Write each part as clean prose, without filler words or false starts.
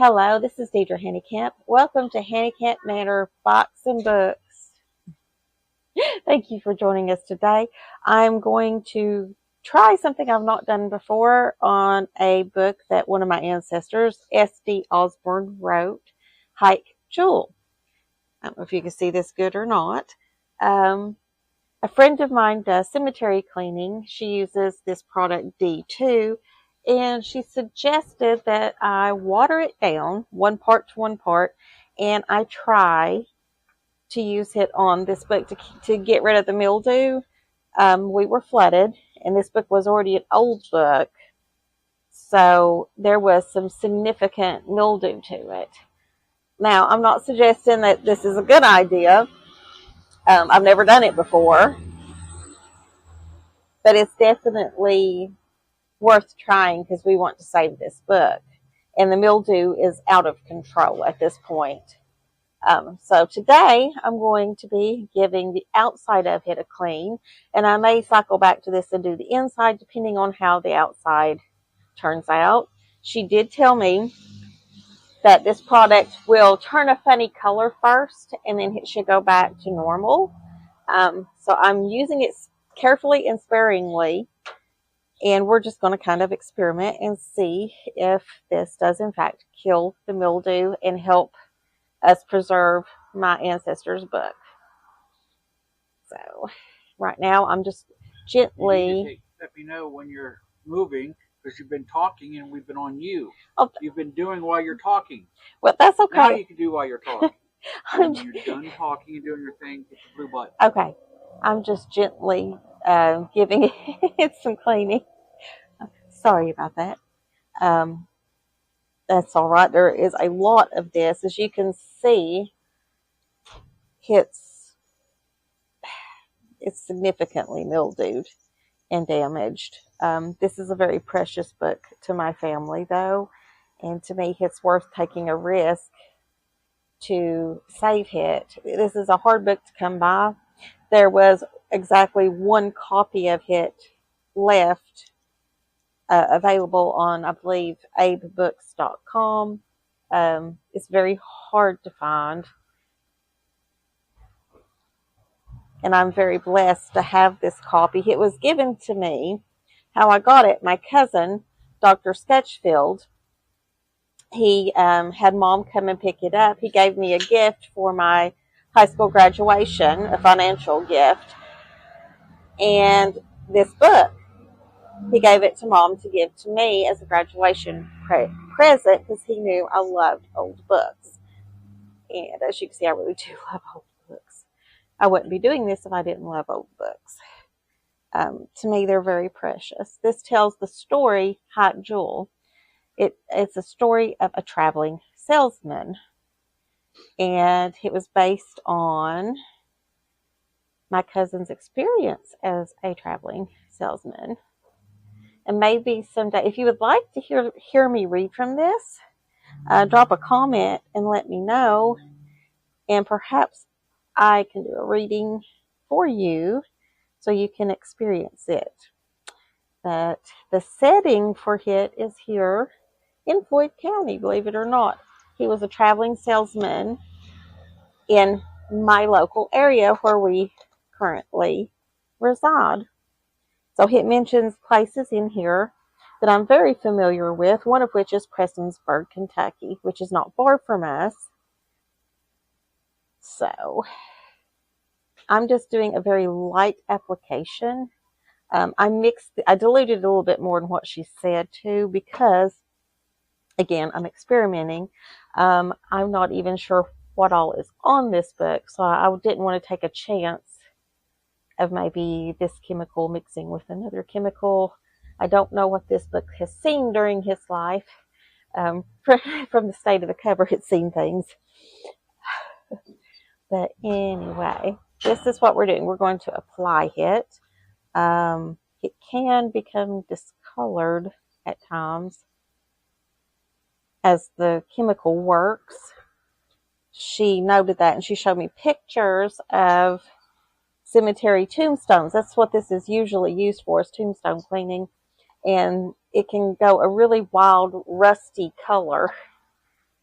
Hello, this is Deedra Hannicamp. Welcome to Hannicamp Manor Box and Books. Thank you for joining us today. I'm going to try something I've not done before on a book that one of my ancestors, S.D. Osborne, wrote, Hike Jewel. I don't know if you can see this good or not. A friend of mine does cemetery cleaning. She uses this product D2, and she suggested that I water it down one part to one part, and I try to use it on this book to get rid of the mildew. We were flooded, and this book was already an old book, so there was some significant mildew to it. Now, I'm not suggesting that this is a good idea. I've never done it before, but it's definitely worth trying because we want to save this book. And the mildew is out of control at this point. So today I'm going to be giving the outside of it a clean. And I may cycle back to this and do the inside depending on how the outside turns out. She did tell me that this product will turn a funny color first and then it should go back to normal. So I'm using it carefully and sparingly. And we're just going to kind of experiment and see if this does in fact kill the mildew and help us preserve my ancestors' book. So right now I'm just gently... Let me know when you're moving because you've been talking and we've been on you. Oh, you've been doing while you're talking. Well, that's okay. Now you can do while you're talking. When you're done talking and doing your thing, hit the blue button. Okay. I'm just gently giving it some cleaning. Sorry about that. That's all right. There is a lot of this. As you can see, it's significantly mildewed and damaged. This is a very precious book to my family, though, and to me, it's worth taking a risk to save it. This is a hard book to come by. There was exactly one copy of it left available on, I believe, abebooks.com. It's very hard to find. And I'm very blessed to have this copy. It was given to me. How I got it, my cousin, Dr. Sketchfield, he had Mom come and pick it up. He gave me a gift for my high school graduation, a financial gift, and this book. He gave it to Mom to give to me as a graduation present because he knew I loved old books. And as you can see, I really do love old books. I wouldn't be doing this if I didn't love old books. To me, they're very precious. This tells the story, Hike Jewel. It's a story of a traveling salesman. And it was based on my cousin's experience as a traveling salesman. And maybe someday, if you would like to hear me read from this, drop a comment and let me know. And perhaps I can do a reading for you so you can experience it. But the setting for it is here in Floyd County, believe it or not. He was a traveling salesman in my local area where we currently reside. So it mentions places in here that I'm very familiar with, one of which is Prestonsburg, Kentucky, which is not far from us. So I'm just doing a very light application. I diluted a little bit more than what she said too, because again, I'm experimenting. I'm not even sure what all is on this book, so I didn't want to take a chance of maybe this chemical mixing with another chemical. I don't know what this book has seen during his life. From the state of the cover, it's seen things. But anyway, this is what we're doing. We're going to apply it. It can become discolored at times as the chemical works. She noted that, and she showed me pictures of cemetery tombstones. That's what this is usually used for, is tombstone cleaning. And it can go a really wild, rusty color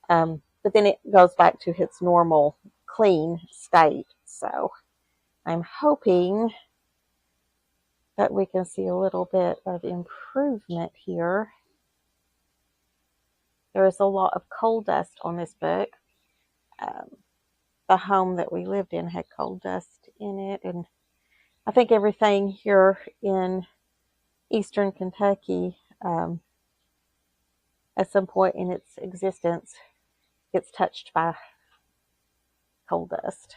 But then it goes back to its normal clean state. So I'm hoping that we can see a little bit of improvement here. There is a lot of coal dust on this book. The home that we lived in had coal dust in it, and I think everything here in eastern Kentucky, at some point in its existence, gets touched by coal dust.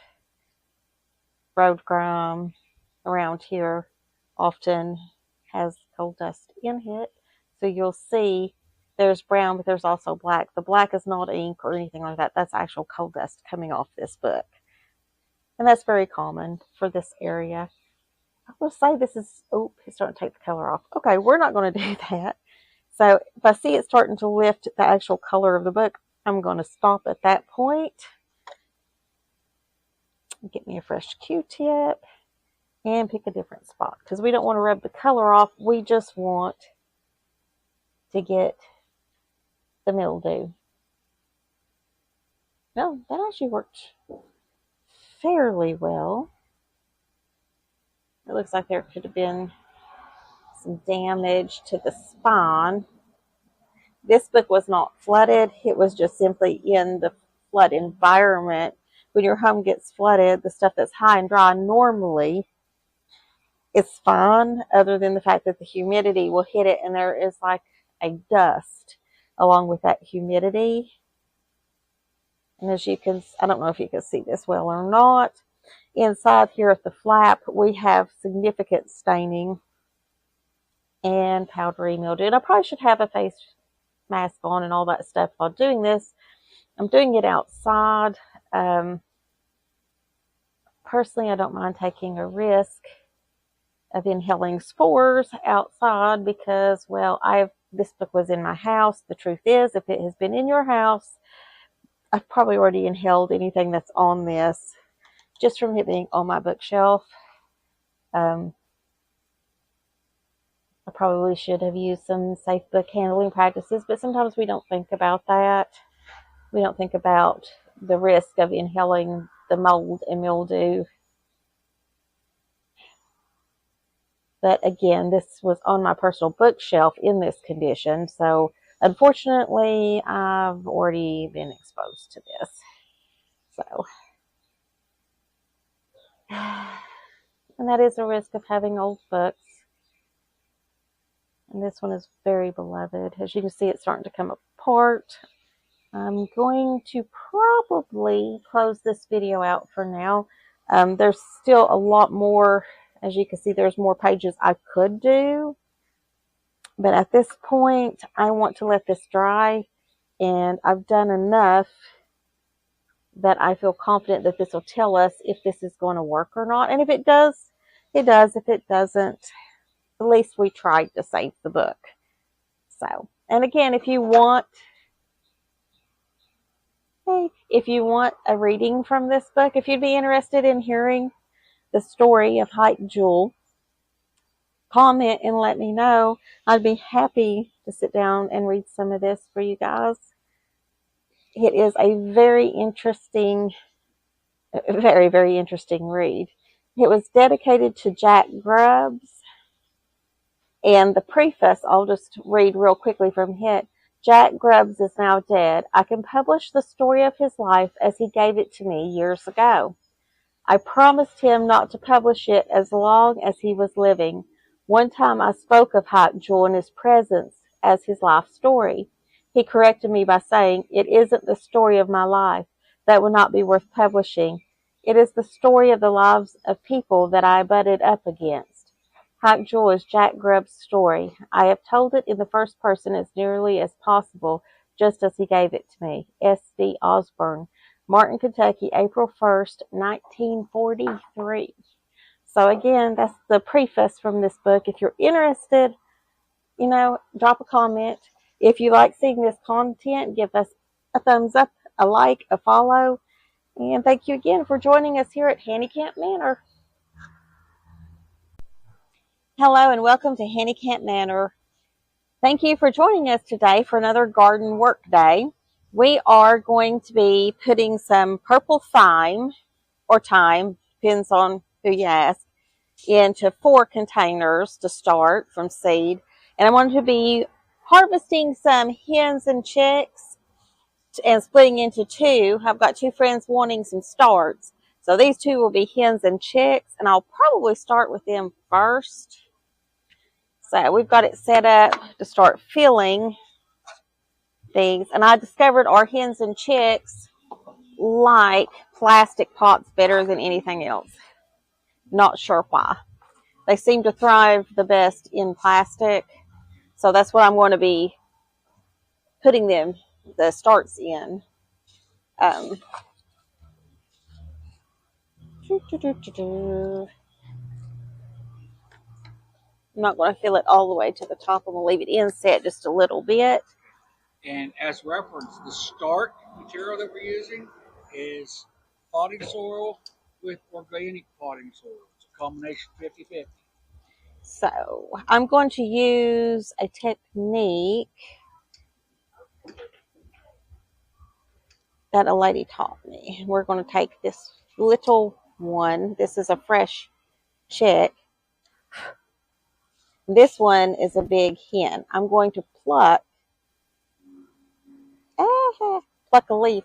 Road grime around here often has coal dust in it, so you'll see there's brown, but there's also black. The black is not ink or anything like that. That's actual coal dust coming off this book. And that's very common for this area. I will say this is, oh, it's starting to take the color off. Okay, we're not going to do that. So if I see it starting to lift the actual color of the book, I'm going to stop at that point. Get me a fresh Q-tip and pick a different spot, because we don't want to rub the color off. We just want to get the mildew. No, that actually worked fairly well. It looks like there could have been some damage to the spine. This book was not flooded. It was just simply in the flood environment. When your home gets flooded, the stuff that's high and dry normally is fine, other than the fact that the humidity will hit it, and there is like a dust along with that humidity. And as you can, I don't know if you can see this well or not, inside here at the flap, we have significant staining and powdery mildew. And I probably should have a face mask on and all that stuff while doing this. I'm doing it outside. Personally, I don't mind taking a risk of inhaling spores outside because, well, this book was in my house. The truth is, if it has been in your house, I've probably already inhaled anything that's on this just from it being on my bookshelf. I probably should have used some safe book handling practices, but sometimes we don't think about that. We don't think about the risk of inhaling the mold and mildew. But again, this was on my personal bookshelf in this condition, so unfortunately, I've already been exposed to this. So, and that is a risk of having old books. And this one is very beloved. As you can see, it's starting to come apart. I'm going to probably close this video out for now. There's still a lot more. As you can see, there's more pages I could do. But at this point, I want to let this dry. And I've done enough that I feel confident that this will tell us if this is going to work or not. And if it does, it does. If it doesn't, at least we tried to save the book. So, and again, if you want a reading from this book, if you'd be interested in hearing the story of Hike Jewel, comment and let me know. I'd be happy to sit down and read some of this for you guys. It is a very, very interesting read. It was dedicated to Jack Grubbs. And the preface, I'll just read real quickly from it. Jack Grubbs is now dead. I can publish the story of his life as he gave it to me years ago. I promised him not to publish it as long as he was living. One time I spoke of Hike Jewel in his presence as his life story. He corrected me by saying, "It isn't the story of my life. That would not be worth publishing. It is the story of the lives of people that I butted up against. Hike Jewel is Jack Grubbs' story. I have told it in the first person as nearly as possible, just as he gave it to me." S.D. Osborne, Martin, Kentucky, April 1st, 1943. So again, that's the preface from this book. If you're interested, drop a comment. If you like seeing this content, give us a thumbs up, a like, a follow. And thank you again for joining us here at Handicamp Manor. Hello and welcome to Handicamp Manor. Thank you for joining us today for another garden work day. We are going to be putting some purple thyme or thyme, depends on who you ask, into 4 containers to start from seed. And I'm going to be harvesting some hens and chicks and splitting into 2. I've got 2 friends wanting some starts. So these 2 will be hens and chicks, and I'll probably start with them first. So we've got it set up to start filling things. And I discovered our hens and chicks like plastic pots better than anything else. Not sure why. They seem to thrive the best in plastic. So that's what I'm going to be putting the starts in. I'm not going to fill it all the way to the top. I'm going to leave it inset just a little bit. And as reference, the start material that we're using is potting soil with organic potting soil. It's a combination 50-50. So I'm going to use a technique that a lady taught me. We're going to take this little one. This is a fresh chick. This one is a big hen. I'm going to pluck a leaf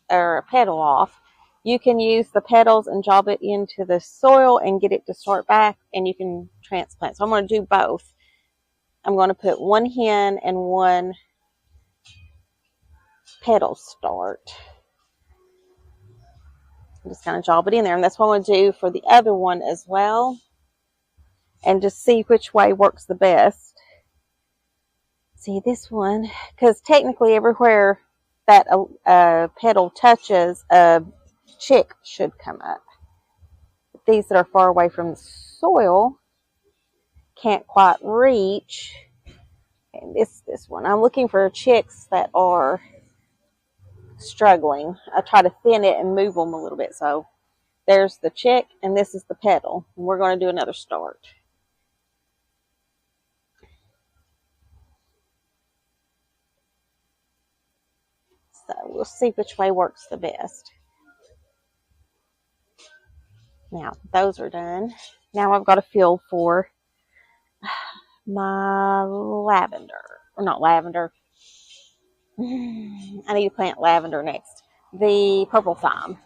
or a petal off. You can use the petals and job it into the soil and get it to start back, and you can transplant. So I'm going to do both. I'm going to put 1 hen and 1 petal start. I'm just kind of job it in there, and that's what I'm going to do for the other one as well, and just see which way works the best. See this one, because technically everywhere that a petal touches, a chick should come up. But these that are far away from the soil can't quite reach. And this one, I'm looking for chicks that are struggling. I try to thin it and move them a little bit. So there's the chick, and this is the petal. And we're going to do another start. So we'll see which way works the best. Now, those are done. Now I've got a feel for my lavender. Or not lavender. I need to plant lavender next. The purple thyme.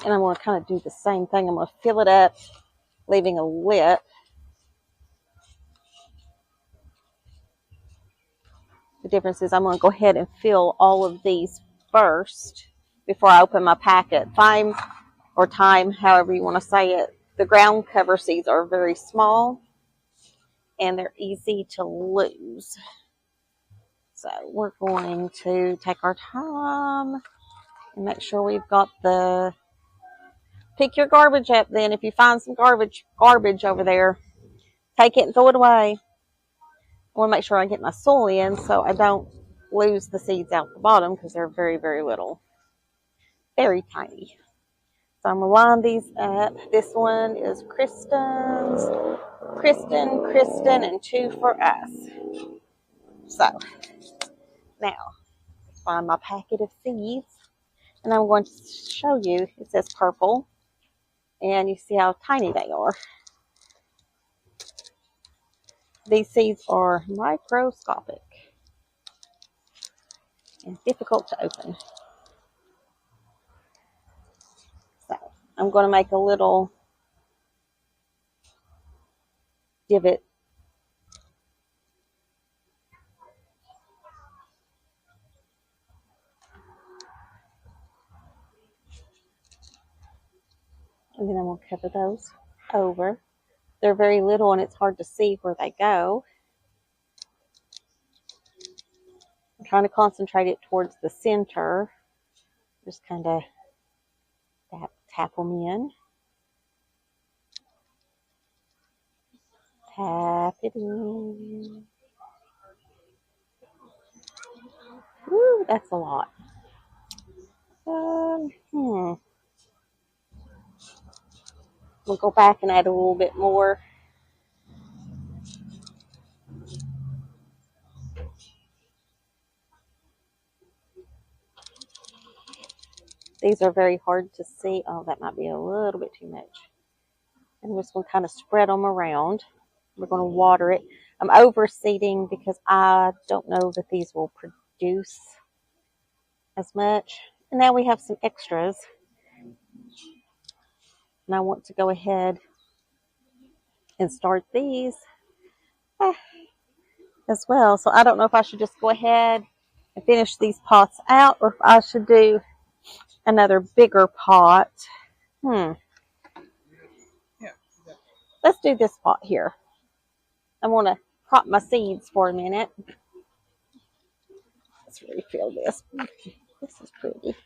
And I'm going to kind of do the same thing. I'm going to fill it up, leaving a lip. The difference is I'm going to go ahead and fill all of these first before I open my packet. Thyme or thyme, however you want to say it. The ground cover seeds are very small and they're easy to lose. So we're going to take our time and make sure we've got the... Pick your garbage up then. If you find some garbage over there, take it and throw it away. I want to make sure I get my soil in so I don't lose the seeds out the bottom because they're very, very little. Very tiny. So I'm going to line these up. This one is Kristen's. Kristen, and 2 for us. So, now, find my packet of seeds. And I'm going to show you, it says purple. And you see how tiny they are. These seeds are microscopic and difficult to open. So I'm going to make a little divot. And then I'm going to cover those over. They're very little and it's hard to see where they go. I'm trying to concentrate it towards the center. Just kind of tap them in. Tap it in. Woo, that's a lot. We'll go back and add a little bit more. These are very hard to see. Oh, that might be a little bit too much. And we're just going to kind of spread them around. We're going to water it. I'm overseeding because I don't know that these will produce as much. And now we have some extras. And I want to go ahead and start these as well. So I don't know if I should just go ahead and finish these pots out or if I should do another bigger pot. Yeah. Let's do this pot here. I want to prop my seeds for a minute. Let's refill this. This is pretty.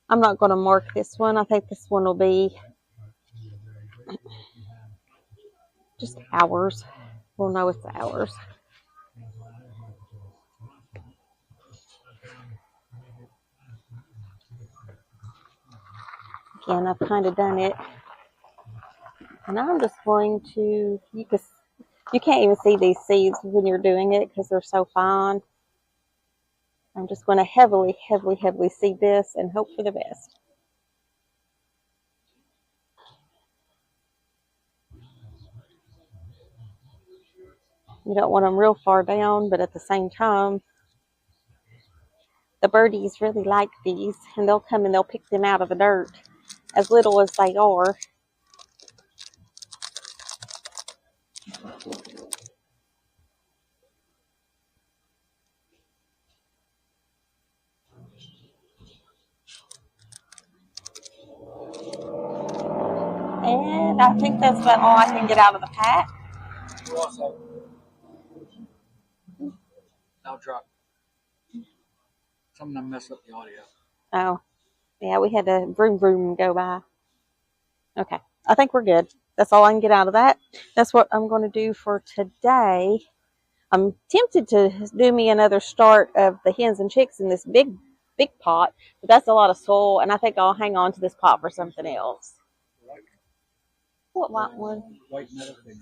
I'm not going to mark this one. I think this one will be just ours. We'll know it's ours. Again, I've kind of done it. And I'm just going to, you can't even see these seeds when you're doing it because they're so fine. I'm just going to heavily seed this and hope for the best. You don't want them real far down, but at the same time, the birdies really like these, and they'll come and they'll pick them out of the dirt, as little as they are. And I think that's about all I can get out of the pack. Now drop. Some of them mess up the audio. Oh, yeah, we had a vroom vroom go by. Okay, I think we're good. That's all I can get out of that. That's what I'm going to do for today. I'm tempted to do me another start of the hens and chicks in this big pot, but that's a lot of soil, and I think I'll hang on to this pot for something else. What white one? White metal thing.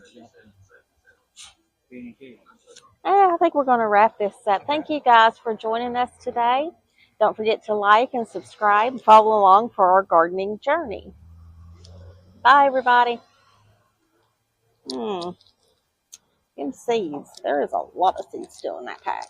I think we're going to wrap this up. Thank you guys for joining us today. Don't forget to like and subscribe and follow along for our gardening journey. Bye, everybody. Them seeds. There is a lot of seeds still in that pack.